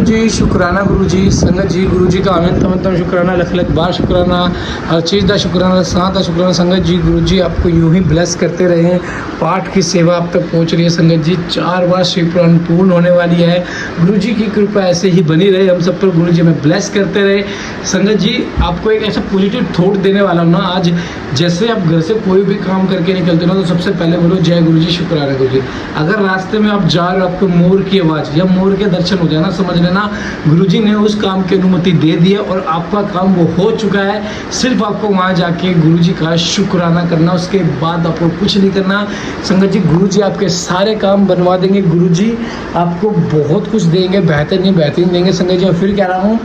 जी, शुकराना गुरु जी, संगत जी, गुरु जी का अनंत शुकराना, लख लख बार शुकराना, हर चीज़ का शुकराना, साथ का शुकराना। संगत जी, गुरु जी आपको यूं ही ब्लेस करते रहें। पाठ की सेवा आप तक पहुंच रही है संगत जी। 4 बार शिव पुराण पूर्ण होने वाली है। गुरु जी की कृपा ऐसे ही बनी रहे हम सब पर। गुरु जी हमें ब्लेस करते रहे। संगत जी, आपको एक ऐसा पॉजिटिव थॉट देने वाला हूँ ना आज। जैसे आप घर से कोई भी काम करके निकलते हो ना, तो सबसे पहले बोलो जय गुरु जी, शुक्राना गुरु जी। अगर रास्ते में आप जा रहे हो, आपको मोर की आवाज़ या मोर के दर्शन हो जाए ना, समझ लेना गुरुजी ने उस काम की अनुमति दे दी है और आपका काम वो हो चुका है। सिर्फ आपको वहाँ जाके गुरुजी का शुक्राना करना, उसके बाद आपको कुछ नहीं करना। संगत जी, गुरुजी आपके सारे काम बनवा देंगे। गुरुजी आपको बहुत कुछ देंगे, बेहतरीन देंगे। संगत जी, मैं फिर कह रहा हूँ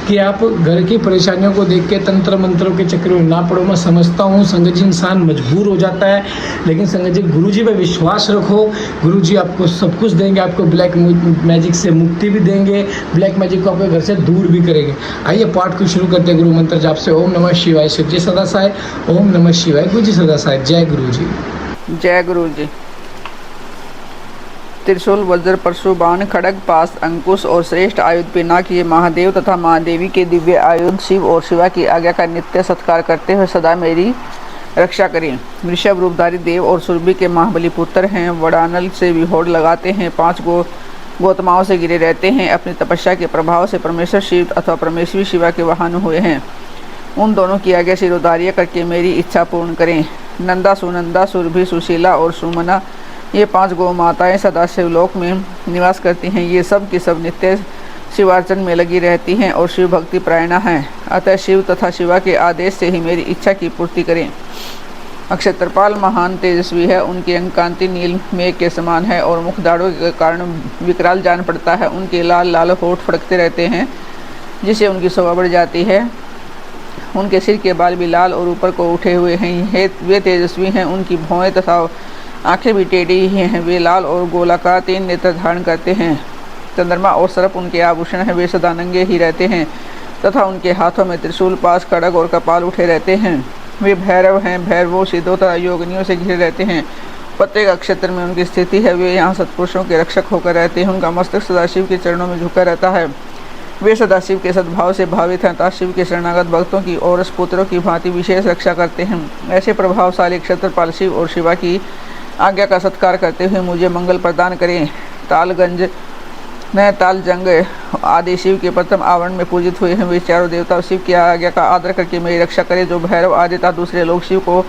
कि आप घर की परेशानियों को देख के तंत्र मंत्रों के चक्कर में ना पड़ो। मैं समझता हूँ संगत जी, इंसान मजबूर हो जाता है, लेकिन संगत जी गुरुजी पे विश्वास रखो। गुरुजी आपको सब कुछ देंगे। आपको ब्लैक मैजिक से मुक्ति भी देंगे, ब्लैक मैजिक को आपके घर से दूर भी करेंगे। आइए पाठ को शुरू करते हैं गुरु मंत्र जाप से। ओम नमः शिवाय। शिव जी सदा सहाय। ओम नमः शिवाय। गुरु जी सदा सहाय। जय गुरु जी। जय गुरु जी। त्रिशूल, वज्र, परशु, बाण, खड़ग, पास, अंकुश और श्रेष्ठ आयुध पिनाक, ये महादेव तथा महादेवी के दिव्य आयुध शिव और शिवा की आज्ञा का नित्य सत्कार करते हुए सदा मेरी रक्षा करें। वृषभ रूपधारी देव और सुरभि के महाबली पुत्र हैं। वडानल से विहोड़ लगाते हैं। 5 गौतमाओं से गिरे रहते हैं। अपनी तपस्या के प्रभाव से परमेश्वर शिव अथवा परमेश्वरी शिवा के वाहन हुए हैं। उन दोनों की आज्ञा सिरोधार्य करके मेरी इच्छा पूर्ण करें। नंदा, सुनंदा, सुरभि, सुशीला और सुमना, ये 5 गौ माताएं सदा शिवलोक में निवास करती हैं। ये सब की सब नित्य शिवार्चन में लगी रहती हैं और शिव भक्ति प्रायणा हैं। अतः शिव तथा शिवा के आदेश से ही मेरी इच्छा की पूर्ति करें। अक्षत्रपाल महान तेजस्वी है। उनकी अंग कांति नील मेघ के समान है और मुख दाढ़ों के कारण विकराल जान पड़ता है। उनके लाल लाल होठ फड़कते रहते हैं, जिससे उनकी शोभा बढ़ जाती है। उनके सिर के बाल भी लाल और ऊपर को उठे हुए हैं। वे तेजस्वी हैं। उनकी भौहें तथा आंखें भी टेढ़ी ही हैं। वे लाल और गोलाकार 3 नेत्र धारण करते हैं। चंद्रमा और सर्प उनके आभूषण हैं। वे सदा नंगे ही रहते हैं तथा उनके हाथों में त्रिशूल, पास, खड़ग और कपाल उठे रहते हैं। वे भैरव हैं। भैरवों, सिद्धों तथा योगिनियों से घिरे रहते हैं। प्रत्येक नक्षत्र में उनकी स्थिति है। वे यहाँ सत्पुरुषों के रक्षक होकर रहते हैं। उनका मस्तक सदाशिव के चरणों में झुका रहता है। वे सदाशिव के सद्भाव से भावित हैं तथा शिव के शरणागत भक्तों की और पुत्रों की भांति विशेष रक्षा करते हैं। ऐसे प्रभावशाली क्षत्रपाल शिव और शिवा की आज्ञा का सत्कार करते हुए मुझे मंगल प्रदान करें। तालगंज में तालजंग आदि शिव के प्रथम आवरण में पूजित हुए हैं। वे चारों देवता शिव की आज्ञा का आदर करके मेरी रक्षा करें। जो भैरव आदि तथा दूसरे लोग शिव को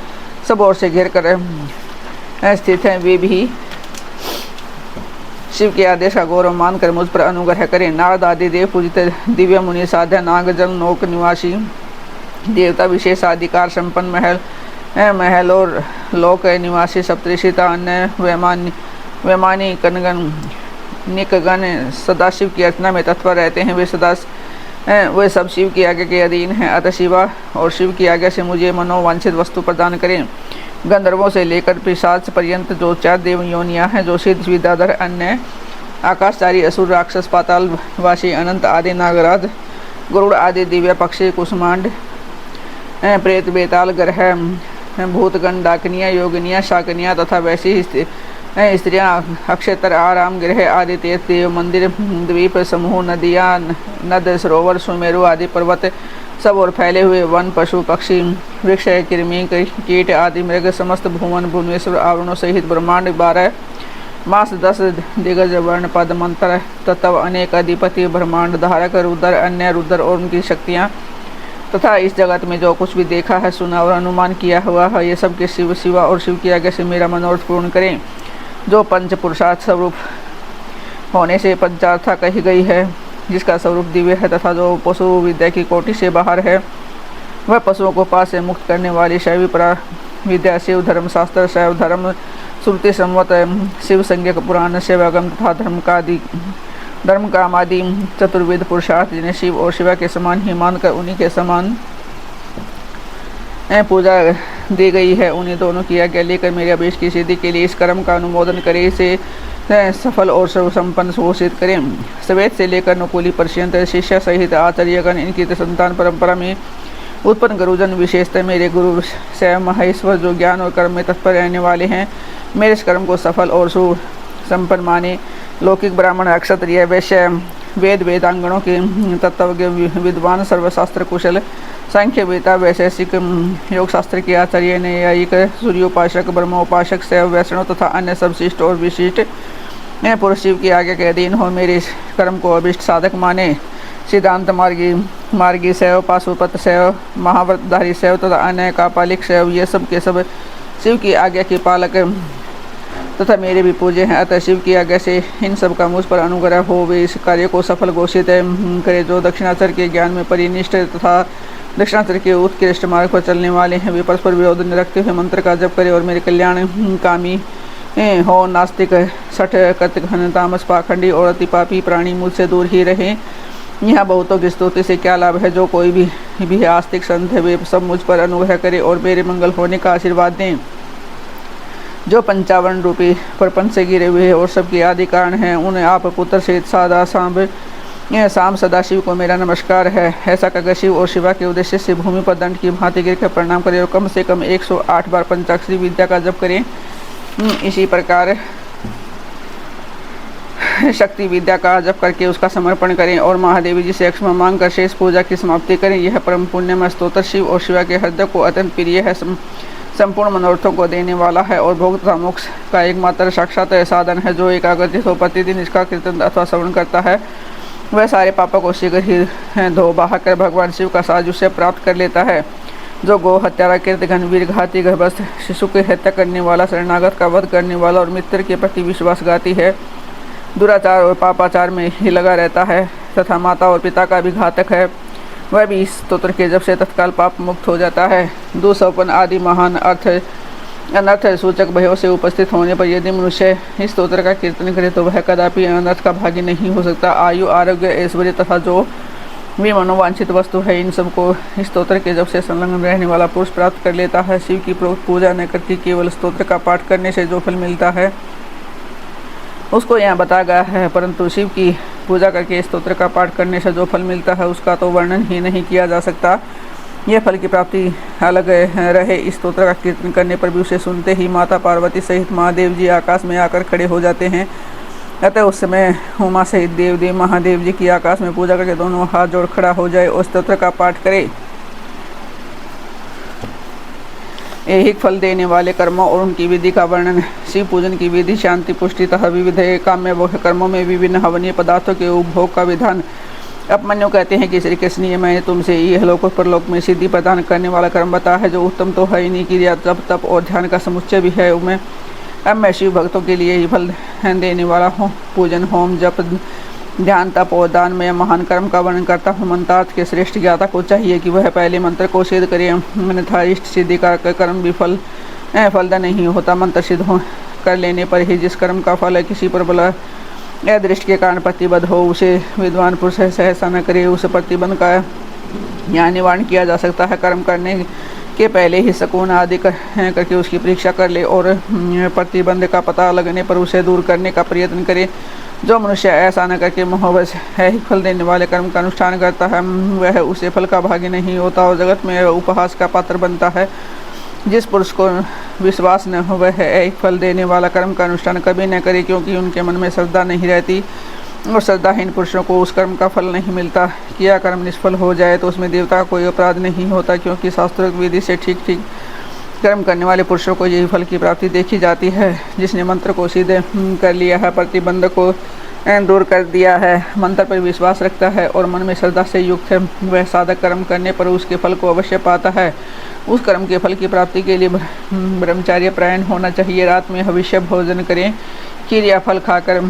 सब ओर से घेर कर स्थित हैं, वे भी शिव के आदेश का गौरव मानकर मुझ पर अनुग्रह करें। नारद आदि देव पूजित दिव्य मुनि साध्या नागजल नौक निवासी देवता विशेष अधिकार संपन्न महल और लोक निवासी सप्तऋषि तथा अन्य वैमानी कनगन निकगण सदाशिव की अर्चना में तत्पर रहते हैं। वे सब शिव की आज्ञा के अधीन हैं। अतः शिवा और शिव की आज्ञा से मुझे मनोवांछित वस्तु प्रदान करें। गंधर्वों से लेकर पिशाच पर्यंत जो 4 देव योनियाँ हैं, जो सिद्ध विद्याधर, अन्य आकाशचारी, असुर, राक्षस, पातालवासी, अनंत आदि, नागराज, गरुड़ आदि दिव्य पक्षी, कुसुमांड, प्रेत, बेताल, ग्रह, भूतगण, डाकनियाँ, योगिनियाँ, शाकनियाँ तथा वैसी स्त्रियाँ, अक्षेत्र, आराम गृह आदि, तीर्थ, देव मंदिर, द्वीप समूह, नदियाँ, नद, सरोवर, सुमेरु आदि पर्वत, सब और फैले हुए वन, पशु, पक्षी, वृक्ष, कृमि, कीट आदि मृग, समस्त भुवन भुवनेश्वर आवरणों सहित ब्रह्मांड, 12 मास, 10 दिग्गज, वर्ण, पद, मंत्र, तत्व, अनेक अधिपति, ब्रह्मांड धारक, रुद्र, अन्य रुद्र और उनकी शक्तियाँ तथा इस जगत में जो कुछ भी देखा है, सुना और अनुमान किया हुआ है, ये सब के शिव, शिवा और शिव की आज्ञा से मेरा मनोरथ पूर्ण करें। जो पंच पुरुषार्थ स्वरूप होने से पंचार्था कही गई है, जिसका स्वरूप दिव्य है तथा जो पशु विद्या की कोटि से बाहर है, वह पशुओं को पास से मुक्त करने वाली शैवी परा विद्या, शिव धर्म शास्त्र, शैव धर्म, श्रुति सम्मत, शिव संज्ञक पुराण, सेवागम तथा धर्म काम आदि चतुर्वेद पुरुषार्थ, जिन्हें शिव और शिवा के समान ही मानकर उन्हीं के समान पूजा दी गई है, उन्हीं दोनों की आज्ञा लेकर मेरे अभीष्ट की सिद्धि के लिए इस कर्म का अनुमोदन करें। इसे सफल और सर्वसंपन्न घोषित करें। सवेद से लेकर नकुली पर्यंत शिष्य सहित आचार्यगण, इनकी संतान परंपरा में उत्पन्न गुरुजन, विशेषतः मेरे गुरु स्वयं महेश्वर, जो ज्ञान और कर्म में तत्पर रहने वाले हैं, मेरे इस कर्म को सफल और सुसंपन्न माने। लौकिक ब्राह्मण, क्षत्रिय, वैश्य, वेदांगणों के तत्वज्ञ विद्वान, सर्वशास्त्र कुशल, सांख्य वेता, वैशेषिक, योग शास्त्र के आचार्य, न्यायिक, सूर्योपासक, ब्रह्मोपासक, शैव, वैष्णव तथा अन्य सब शिष्ट और विशिष्ट पुरुष शिव की आज्ञा के अधीन हो मेरे इस कर्म को अभिष्ट साधक माने। सिद्धांत मार्गी शैव, पाशुपत शैव, महाव्रतधारी शैव तथा अन्य कापालिक शैव, ये सब के सब शिव की आज्ञा के पालक तथा मेरे भी पूज्य हैं। अतः शिव की आज्ञा से इन सब का मुझ पर अनुग्रह हो, वे इस कार्य को सफल घोषित करे। जो दक्षिणाचार्य के ज्ञान में परिनिष्ठ तथा दक्षिणाचार्य के उत्कृष्ट मार्ग पर चलने वाले हैं, वे परस्पर विरोध न रखते हुए मंत्र का जप करें और मेरे कल्याण कामी हो। नास्तिक, सठ, कतघन, तामस, पाखंडी और अति पापी प्राणी मुझसे दूर ही रहें। यहाँ बहुतों की स्तुति से क्या लाभ है। जो कोई भी आस्तिक संत है, वे सब मुझ पर अनुग्रह करे और मेरे मंगल होने का आशीर्वाद दें। जो पंचावरण रूपी प्रपंच से गिरे हुए और सबके आदि कारण हैं, उन्हें आप पुत्र सहित शाम सदाशिव को मेरा नमस्कार है। ऐसा कहकर शिव और शिवा के उद्देश्य से भूमि पर दंड की भांति गिर कर प्रणाम करें और कम से कम 108 बार पंचाक्षरी विद्या का जप करें। इसी प्रकार शक्ति विद्या का जप करके उसका समर्पण करें और महादेवी जी से क्षमा मांग कर शेष पूजा की समाप्ति करें। यह परम पुण्यमय स्तोत्र शिव और शिवा के हृदय को अत्यंत प्रिय है, संपूर्ण मनोरथों को देने वाला है और भोग तथा मोक्ष का एकमात्र साक्षात साधन है। जो एकाग्रचित हो प्रतिदिन इसका कीर्तन अथवा श्रवण करता है, वह सारे पापों को शीघ्र ही धो बहाकर भगवान शिव का साजुष्य प्राप्त कर लेता है। जो गो हत्यारा, कीर्तिघन, वीर, घाती, गर्भस्थ शिशु की हत्या करने वाला, शरणागत का वध करने वाला और मित्र के प्रति विश्वासघाती है, दुराचार और पापाचार में ही लगा रहता है तथा माता और पिता का भी घातक है, वह भी इस स्तोत्र के जब से तत्काल पाप मुक्त हो जाता है। दुःस्वप्न आदि महान अनर्थ सूचक भयों से उपस्थित होने पर यदि मनुष्य इस स्तोत्र का कीर्तन करे तो वह कदापि अनर्थ का भागी नहीं हो सकता। आयु, आरोग्य, ऐश्वर्य तथा जो भी मनोवांछित वस्तु है, इन सबको इस स्तोत्र के जब से संलग्न रहने वाला पुरुष प्राप्त कर लेता है। शिव की पूजा न करके केवल स्तोत्र का पाठ करने से जो फल मिलता है उसको यहाँ बताया गया है, परंतु शिव की पूजा करके स्तोत्र का पाठ करने से जो फल मिलता है उसका तो वर्णन ही नहीं किया जा सकता। यह फल की प्राप्ति अलग रहे, इस स्तोत्र का कीर्तन करने पर भी उसे सुनते ही माता पार्वती सहित महादेव जी आकाश में आकर खड़े हो जाते हैं। अतः उस समय उमा सहित देव महादेव जी की आकाश में पूजा करके दोनों हाथ जोड़ खड़ा हो जाए और स्तोत्र का पाठ करे। ऐहिक फल देने वाले कर्मों और उनकी विधि का वर्णन। शिव पूजन की विधि, शांति, पुष्टि तथा विविध काम्य कर्मों में विभिन्न हवनीय पदार्थों के उपभोग का विधान। अपमन्यु कहते हैं कि श्री कृष्ण, ये मैंने तुमसे यह लोक परलोक में सिद्धि प्रदान करने वाला कर्म बताया है, जो उत्तम तो है ही नहीं, क्रिया, जप, तप और ध्यान का समुच्चय भी है। अब मैं शिव भक्तों के लिए ही फल देने वाला हूँ। पूजन, होम, जप, ध्यान, तप और दान में महान कर्म का वर्णन करता हूँ। मंत्रार्थ के श्रेष्ठ ज्ञाता को चाहिए कि वह पहले मंत्र को सिद्ध करे, अन्यथा इष्ट सिद्धि का कर्म भी फलदा नहीं होता। मंत्र सिद्ध कर लेने पर ही जिस कर्म का फल किसी पर बल दृष्टि के कारण प्रतिबद्ध हो, उसे विद्वान पुरुष सहसा न करे। उस प्रतिबंध का यहाँ निवारण किया जा सकता है। कर्म करने के पहले ही शकुन आदि करके उसकी परीक्षा कर ले और प्रतिबंध का पता लगने पर उसे दूर करने का प्रयत्न करे। जो मनुष्य ऐसा न करके मोहवश है ही फल देने वाले कर्म का अनुष्ठान करता है, वह उसे फल का भागी नहीं होता और जगत में उपहास का पात्र बनता है। जिस पुरुष को विश्वास न हो वह एक फल देने वाला कर्म का अनुष्ठान कभी न करे, क्योंकि उनके मन में श्रद्धा नहीं रहती और श्रद्धाहीन पुरुषों को उस कर्म का फल नहीं मिलता। किया कर्म निष्फल हो जाए तो उसमें देवता का कोई अपराध नहीं होता, क्योंकि शास्त्रोक्त विधि से ठीक कर्म करने वाले पुरुषों को यही फल की प्राप्ति देखी जाती है। जिसने मंत्र को सिद्ध कर लिया है, प्रतिबंध को दूर कर दिया है, मंत्र पर विश्वास रखता है और मन में श्रद्धा से युक्त है, वह साधक कर्म करने पर उसके फल को अवश्य पाता है। उस कर्म के फल की प्राप्ति के लिए ब्रह्मचार्य परायण होना चाहिए। रात में हविष्य भोजन करें, खीर या फल खाकर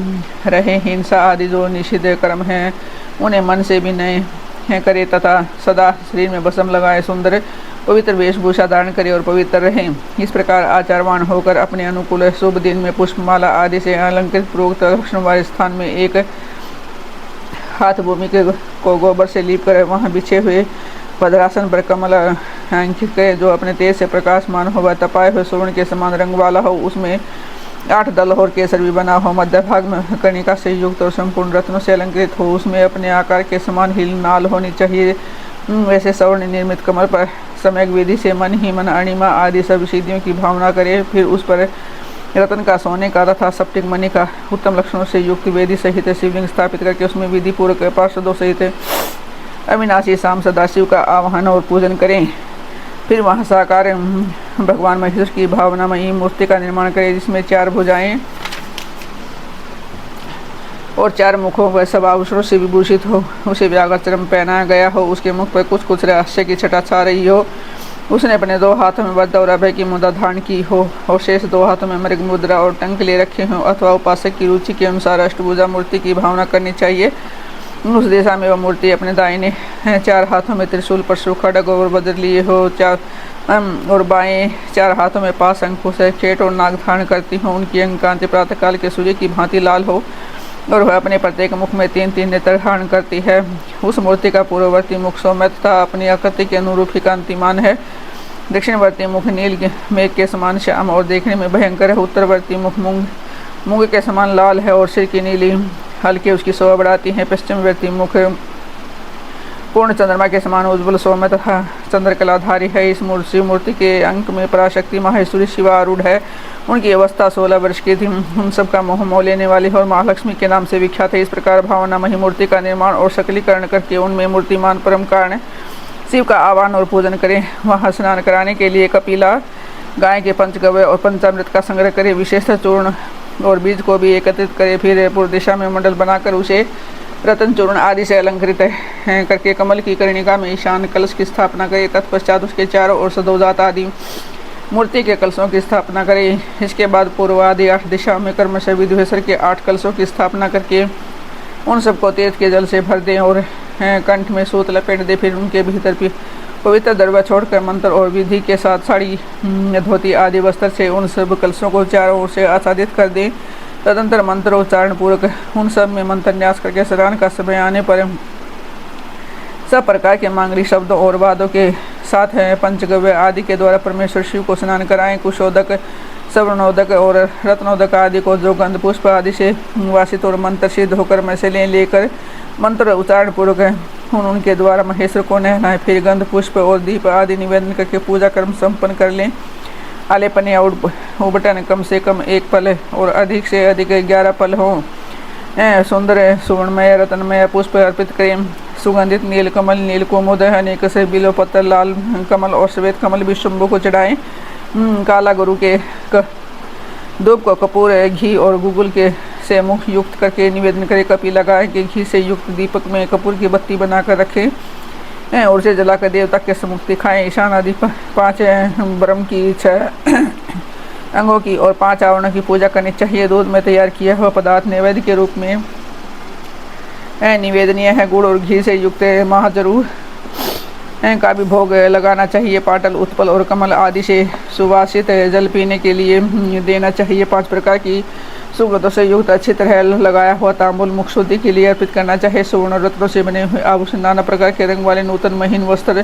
रहे। हिंसा आदि जो निषिद्ध कर्म हैं उन्हें मन से भी नहीं करे तथा सदा शरीर में भस्म लगाए सुंदर पवित्र वेशभूषा धारण करे और पवित्र रहें। इस प्रकार आचारवान होकर अपने अनुकूल शुभ दिन में पुष्पमाला आदि से अलंकृत प्रोक्त लक्षण वाले स्थान में एक हाथ भूमि को गोबर से लीप कर वहाँ बिछे हुए भद्रासन पर कमल अंकित करे, जो अपने तेज से प्रकाशमान हो, वह तपाए हुए स्वर्ण के समान रंग वाला हो, उसमें 8 दल और केसर भी बना हो, मध्य भाग में कर्णिका से युक्त और संपूर्ण रत्नों से अलंकृत हो, उसमें अपने आकार के समान हिल नाल होनी चाहिए। वैसे स्वर्ण निर्मित कमल पर सम्यक विधि से मन ही मन अणिमा आदि सब सिद्धियों की भावना करे, फिर उस पर रतन का, सोने का तथा सप्टिक मणि का उत्तम लक्षणों से युक्त वेदी सहित शिवलिंग स्थापित करके उसमें विधि पूर्वक पार्षदों सहित अविनाशी शाम सदाशिव का आवाहन और पूजन करें। फिर वहाँ साकार भगवान महेश्वर की भावनामयी मूर्ति का निर्माण करें, जिसमें 4 भुजाएं और 4 मुखों व सब आभूषणों से विभूषित हो। उसे व्याघ्रचर्म पहनाया गया हो, उसके मुख पर कुछ कुछ रहस्य की छटा छा रही हो। उसने अपने 2 हाथों में वज्र और अभय की मुद्रा धारण की हो और शेष 2 हाथों में मृग मुद्रा और टंक ले रखे हों, अथवा उपासक की रुचि के अनुसार अष्टभुजा मूर्ति की भावना करनी चाहिए। उस दिशा में वह मूर्ति अपने दाहिने 4 हाथों में त्रिशूल, परशु, खड्ग और वज्र लिए हो, और बाएं 4 हाथों में पास, अंकुश, खेट और नाग धारण करती हो। उनकी अंग कांति प्रातःकाल के सूर्य की भांति लाल हो और वह अपने प्रत्येक मुख में 3-3 नेत्र धारण करती है। उस मूर्ति का पूर्ववर्ती मुख सौम्य तथा अपनी आकृति के अनुरूप ही कांतिमान है। दक्षिणवर्ती मुख नील मेघ के समान श्याम और देखने में भयंकर है। उत्तरवर्ती मुख मूंग के समान लाल है और सिर की नीली हल्के उसकी शोभा बढ़ाती है। पश्चिमवर्ती मुख पूर्ण चंद्रमा के समान उज्ज्वल सौम्य तथा चंद्रकलाधारी है। इस मूर्ति के अंक में पराशक्ति माहेश्वरी शिवा आरूढ़ है। उनकी अवस्था 16 वर्ष की थी। उन सब का मोह मोह लेने वाली और महालक्ष्मी के नाम से विख्यात है। इस प्रकार भावनामयी मूर्ति का निर्माण और सकलीकरण करके उनमें मूर्तिमान परम कारण शिव का आह्वान और पूजन करें। वहाँ स्नान कराने के लिए कपिला गाय के पंचगव्य और पंचामृत का संग्रह करें। विशेषतः चूर्ण और बीज को भी एकत्रित करें। फिर पूर्व दिशा में मंडल बनाकर उसे रतन चूर्ण आदि से अलंकृत करके कमल की कर्णिका में ईशान कलश की स्थापना करें। तत्पश्चात उसके चारों ओर सदोजात आदि मूर्ति के कलशों की स्थापना करें। इसके बाद पूर्व आदि 8 दिशाओं में क्रमशः विधुहेश्वर के 8 कलशों की स्थापना करके उन सबको तीर्थ के जल से भर दें और कंठ में सूत लपेट दें। फिर उनके भीतर पवित्र दरवा छोड़कर मंत्र और विधि के साथ साड़ी, धोती आदि वस्त्र से उन सब कलशों को चारों ओर से आच्छादित कर दें। तदंतर मंत्रोच्चारण पूर्वक उन सब में मंत्रन्यास करके स्नान का समय आने पर सब प्रकार के मांगलिक शब्दों और वादों के साथ पंचगव्य आदि के द्वारा परमेश्वर शिव को स्नान कराएं। कुशोदक, सवर्णोदक और रत्नोदक आदि को जो गंध पुष्प आदि से वासित और मंत्र सिद्ध होकर में से लेकर मंत्र उच्चारण पूर्वक उनके द्वारा महेश्वर को नहलाएं। फिर गंध पुष्प और दीप आदि निवेदन करके पूजा कर्म संपन्न कर लें। आलेपन या उबटन कम से कम 1 पल और अधिक से अधिक 11 पल हों। सुंदर सुवर्णमय रत्नमय पुष्प अर्पित करें। सुगंधित नील कमल, नील कुमुद, अनेक से बिलो पत्तर, लाल कमल और श्वेत कमल भी शंभु को चढ़ाएं। काला गुरु के धूप को कपूर, घी और गुगुल के से मुख युक्त करके निवेदन करें। कपिला गाय के घी से युक्त दीपक में कपूर की बत्ती बनाकर रखें और उसे जलाकर देवता के सम्मुख दिखाएं। ईशान आदि 5 ब्रह्म की 6 अंगों की और 5 आवरणों की पूजा करनी चाहिए। दूध में तैयार किया हुआ पदार्थ नैवेद्य के रूप में निवेदनीय है। गुड़ और घी से युक्त महाजरू का भी भोग लगाना चाहिए। पाटल, उत्पल और कमल आदि से सुवासित जल पीने के लिए देना चाहिए। 5 प्रकार की सुगंधों से युक्त अच्छी तरह लगाया हुआ तांबुल मुख शुद्धि के लिए अर्पित करना चाहिए। सुवर्ण रत्नों से बने हुए आभूषण, नाना प्रकार के रंग वाले नूतन महीन वस्त्र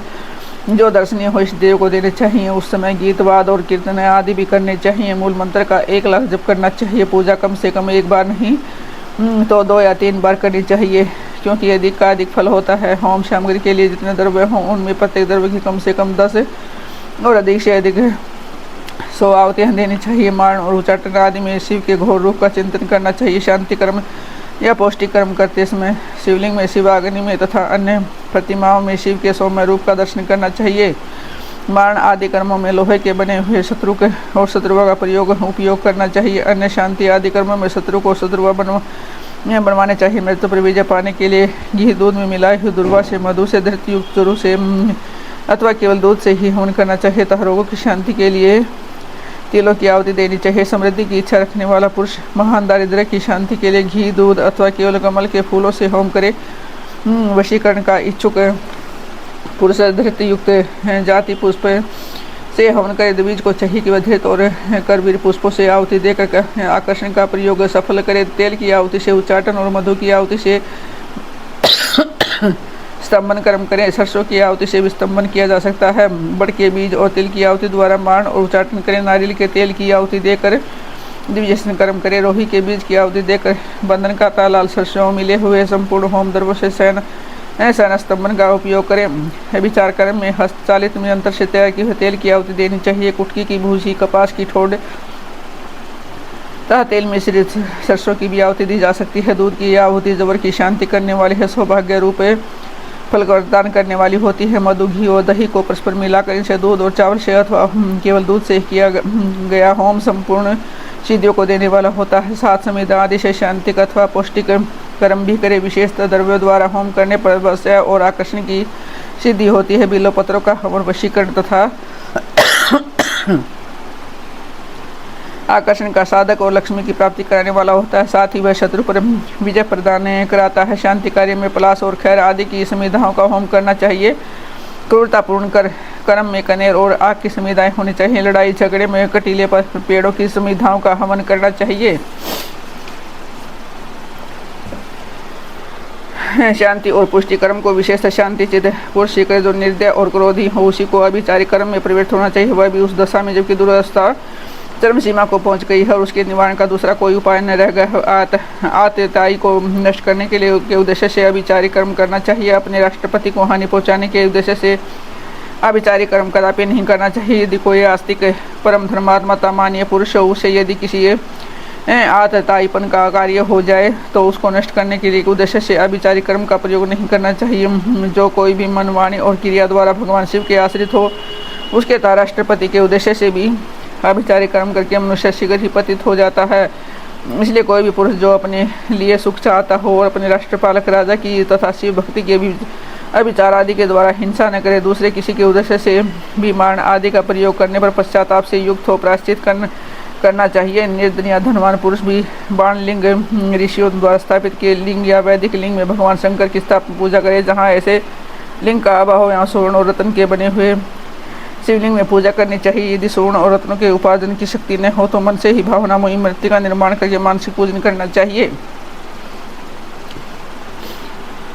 जो दर्शनीय हो इस देव को देने चाहिए। उस समय गीतवाद और कीर्तन आदि भी करने चाहिए। मूल मंत्र का 1 लाख जप करना चाहिए। पूजा कम से कम 1 बार नहीं तो 2 या 3 बार करनी चाहिए, क्योंकि अधिक का अधिक फल होता है। होम सामग्री के लिए जितने द्रव्य हों उनमें प्रत्येक द्रव्य की कम से कम 10 और अधिक से अधिक 100 आहुतियाँ देनी चाहिए। मारण और उच्चाटन आदि में शिव के घोर रूप का चिंतन करना चाहिए। शांति कर्म या पौष्टिक कर्म करते समय शिवलिंग में, शिवाग्नि में तथा अन्य प्रतिमाओं में शिव के सौम्य रूप का दर्शन करना चाहिए। मारण आदि कर्मों में लोहे के बने हुए शत्रु के और शत्रुआ का उपयोग करना चाहिए। अन्य शांति आदि कर्मों में शत्रु को शत्रुआ बनवाने चाहिए। मृत्यु पर विजय पाने के लिए घी दूध में मिलाए हुए दुर्वा से, मधु से, धृत युक्त चरु से अथवा केवल दूध से ही हवन करना चाहिए। तथा रोगों की शांति के लिए तिलों की आहुति देनी चाहिए। समृद्धि की इच्छा रखने वाला पुरुष महान दारिद्र्य की शांति के लिए घी, दूध अथवा केवल कमल के फूलों से होम करे। वशीकरण का इच्छुक पुरुष धृत युक्त जाति पुष्प से हवन करे। द्विज को चाहिए कि वह धृत और करवीर पुष्पों से आहुति देकर आकर्षण का प्रयोग सफल करे। तेल की आहुति से उच्चाटन और मधु की आहुति से स्तंभन कर्म करें। सरसों की आहुति से विस्तंभन किया जा सकता है। बड़ के बीज और तिल की आहुति द्वारा मारण और उच्चाटन करें। नारियल के तेल की आहुति देकर द्विजस्न कर्म करें। रोही के बीज की आहुति देकर बंधन का तालाल सरसों मिले हुए संपूर्ण होम द्रव्यों से सैन स्तंभन का उपयोग करें। विचार कर्म में हस्तचालित निरंतर से तैयार किए हुए तेल की आहुति देनी चाहिए। कुटकी की भूसी, कपास की ठोड़ तथा तेल मिश्रित सरसों की भी आहुति दी जा सकती है। दूध की आहुति जबर की शांति करने वाली है, सौभाग्य रूप फल का प्रदान करने वाली होती है। मधु, घी और दही को परस्पर मिलाकर इनसे दूध और चावल से अथवा केवल दूध से किया गया होम संपूर्ण सिद्धियों को देने वाला होता है। साथ समिधा आदि से शांतिक अथवा पौष्टिक कर्म भी करे। विशेषतः द्रव्यों द्वारा होम करने पर वश्य और आकर्षण की सिद्धि होती है। बिल्व पत्रों का हवन वशीकरण तथा आकर्षण का साधक और लक्ष्मी की प्राप्ति कराने वाला होता है। साथ ही वह शत्रु पर विजय प्रदान कराता है। शांति कार्य में पलाश और खैर आदि की समिधाओं का होम करना चाहिए। क्रूरतापूर्ण कर्म में कनेर और आग की समिधाएं होनी चाहिए। लड़ाई झगड़े में कटीले पर पेड़ों की समिधाओं का हवन करना चाहिए। शांति और पुष्टि कर्म को विशेषतः शांति चित पुरुष करे जो निर्दय और क्रोधी हो, उसी को अभिचारी कर्म में प्रवृत्त होना चाहिए। वह भी उस दशा में जबकि दुरावस्था चरम सीमा को पहुंच गई है और उसके निवारण का दूसरा कोई उपाय न रह गया। आतताई को नष्ट करने के उद्देश्य से अभिचारी कर्म करना चाहिए। अपने राष्ट्रपति को हानि पहुंचाने के उद्देश्य से अभिचारी कर्म कदापि नहीं करना चाहिए। यदि कोई आस्तिक परम धर्मात्मा मान्य पुरुष हो, उसे यदि किसी आतताईपन का कार्य हो जाए तो उसको नष्ट करने के लिए उद्देश्य से अभिचारी कर्म का प्रयोग नहीं करना चाहिए। जो कोई भी मन, वाणी और क्रिया द्वारा भगवान शिव के आश्रित हो, उसके राष्ट्रपति के उद्देश्य से भी अभिचारी कर्म करके मनुष्य शीघ्र ही पतित हो जाता है। इसलिए कोई भी पुरुष जो अपने लिए सुख चाहता हो और अपने राष्ट्रपालक राजा की तथा शिव भक्ति के भी अभिचार आदि के द्वारा हिंसा न करे, दूसरे किसी के उद्देश्य से भी मारण आदि का प्रयोग करने पर पश्चाताप से युक्त हो प्रायश्चित करना चाहिए। निर्धन या धनवान पुरुष भी बाण लिंग ऋषियों द्वारा स्थापित किए लिंग या वैदिक लिंग में भगवान शंकर की स्थापना पूजा करे। जहाँ ऐसे लिंग का अभाव हो, यहाँ स्वर्ण और रत्न के बने हुए शिवलिंग में पूजा करनी चाहिए। यदि स्वर्ण और रत्नों के उपार्जन की शक्ति न हो तो मन से ही भावना मोही मृत्यु का निर्माण करके मानसिक पूजन करना चाहिए।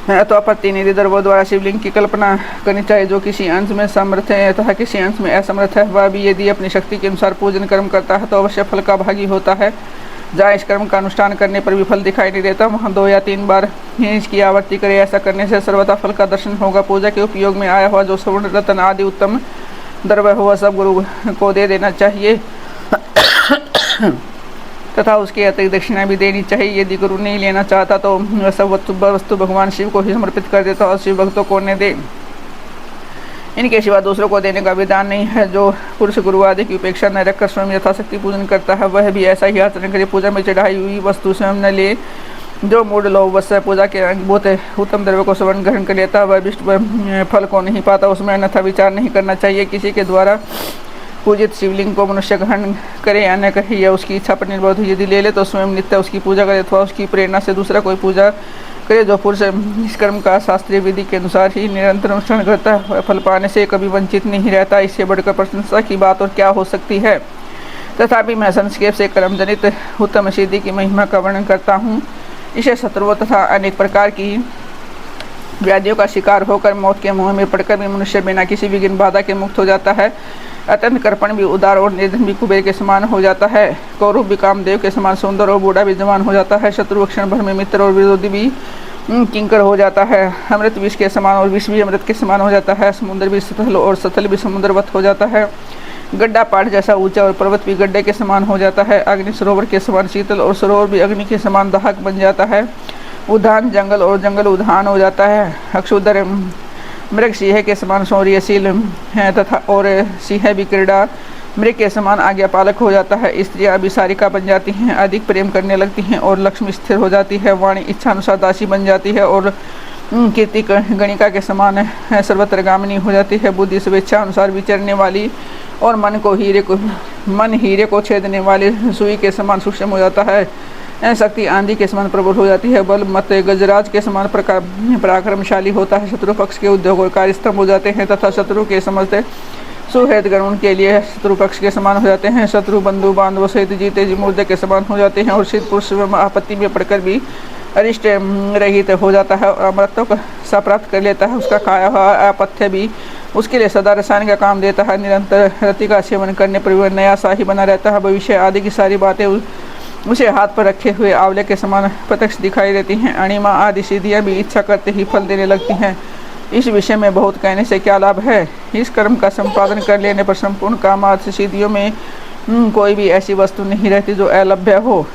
तो प्रतिनिधि द्रव्यों द्वारा शिवलिंग की कल्पना करनी चाहिए। जो किसी अंश में समर्थ है तथा किसी अंश में असमर्थ है, वह भी यदि अपनी शक्ति के अनुसार पूजन कर्म करता है तो अवश्य फल का भागी होता है। जहाँ इस कर्म का अनुष्ठान करने पर भी फल दिखाई नहीं देता, वहाँ 2 या 3 बार ही इसकी आवृत्ति करे। ऐसा करने से सर्वथा फल का दर्शन होगा। पूजा के उपयोग में आया हुआ जो स्वर्ण, रत्न आदि उत्तम द्रव्य हुआ सब गुरु को दे देना चाहिए तथा उसके अतिरिक्त दक्षिणा भी देनी चाहिए। यदि गुरु नहीं लेना चाहता तो वह सब वस्तु भगवान शिव को ही समर्पित कर देता और शिव भक्तों को न दे। इनके सिवा दूसरों को देने का विधान नहीं है। जो पुरुष गुरु आदि की उपेक्षा न रखकर स्वयं यथाशक्ति पूजन करता है, वह भी ऐसा ही आचरण करे। पूजा में चढ़ाई हुई वस्तु स्वयं न ले। जो मूढ़ लोग वस्तु पूजा के बहुत उत्तम द्रव्य को स्वर्ण ग्रहण कर लेता, वह विष्णु फल को नहीं पाता। उसमें अन्यथा विचार नहीं करना चाहिए। किसी के द्वारा पूजित शिवलिंग को मनुष्य ग्रहण करे या न करे, या उसकी इच्छा पर निर्भर हो। यदि ले ले तो स्वयं नित्य उसकी पूजा करे अथवा उसकी प्रेरणा से दूसरा कोई पूजा करे। जो पुरुष इस कर्म का शास्त्रीय विधि के अनुसार ही निरंतर अनुष्ठान करता है, वह फल पाने से कभी वंचित नहीं रहता। इससे बढ़कर प्रशंसा की बात और क्या हो सकती है। तथापि मैं संक्षेप से कर्म जनित उत्तम सिद्धि की महिमा का वर्णन करता हूँ। इसे शत्रुओं तथा अनेक प्रकार की व्याधियों का शिकार होकर मौत के मुंह में पड़कर भी मनुष्य बिना किसी विघ्न बाधा के मुक्त हो जाता है। अत्यंत कर्पण भी उदार और निर्धन भी कुबेर के समान हो जाता है। कौरव भी कामदेव के समान सुंदर और बूढ़ा भी जवान हो जाता है। शत्रु क्षण भर में मित्र और विरोधी भी किंकर हो जाता है। अमृत विष के समान और विष भी अमृत के समान हो जाता है। समुद्र भी सतल और सतल भी समुद्रवत हो जाता है। गड्ढा पहाड़ जैसा ऊंचा और पर्वत भी गड्ढे के समान हो जाता है। अग्नि सरोवर के समान शीतल और सरोवर भी अग्नि के समान दाहक बन जाता है। उद्यान जंगल और जंगल उद्यान हो जाता है। अक्षुदर मृग सिंह के समान शौर्यशील है तथा और सिंह भी क्रीड़ा मृग के समान आज्ञापालक हो जाता है। स्त्रियां अभिसारिका बन जाती हैं, अधिक प्रेम करने लगती हैं और लक्ष्मी स्थिर हो जाती है। वाणी इच्छा अनुसार दासी बन जाती है और कीर्ति गणिका के समान है सर्वत्रगामिनी हो जाती है। बुद्धि स्वेच्छा अनुसार विचरने वाली और मन हीरे को छेदने वाले सुई के समान सूक्ष्म हो जाता है। शक्ति आंधी के समान प्रबल हो जाती है। बल मत गजराज के समान पराक्रमशाली होता है। शत्रु पक्ष के उद्योग और कार्य स्तंभ हो जाते हैं तथा शत्रु के समझते सुहृद गण उनके लिए शत्रु पक्ष के समान हो जाते हैं। शत्रु बंधु बांधव सहित जीते जी मुर्दे के समान हो जाते हैं और सिद्ध पुरुष आपत्ति में पड़कर भी अरिष्ट रहित हो जाता है और अमृतों का प्राप्त कर लेता है। उसका खाया हुआ अपथ्य भी उसके लिए सदा रसायन का काम देता है। निरंतर रति का सेवन करने पर वह नया शाही बना रहता है। भविष्य आदि की सारी बातें उसे हाथ पर रखे हुए आंवले के समान प्रत्यक्ष दिखाई देती हैं। अणिमा आदि सिद्धियाँ भी इच्छा करते ही फल देने लगती हैं। इस विषय में बहुत कहने से क्या लाभ है। इस कर्म का संपादन कर लेने पर संपूर्ण काम आदि सिद्धियों में कोई भी ऐसी वस्तु नहीं रहती जो अलभ्य हो।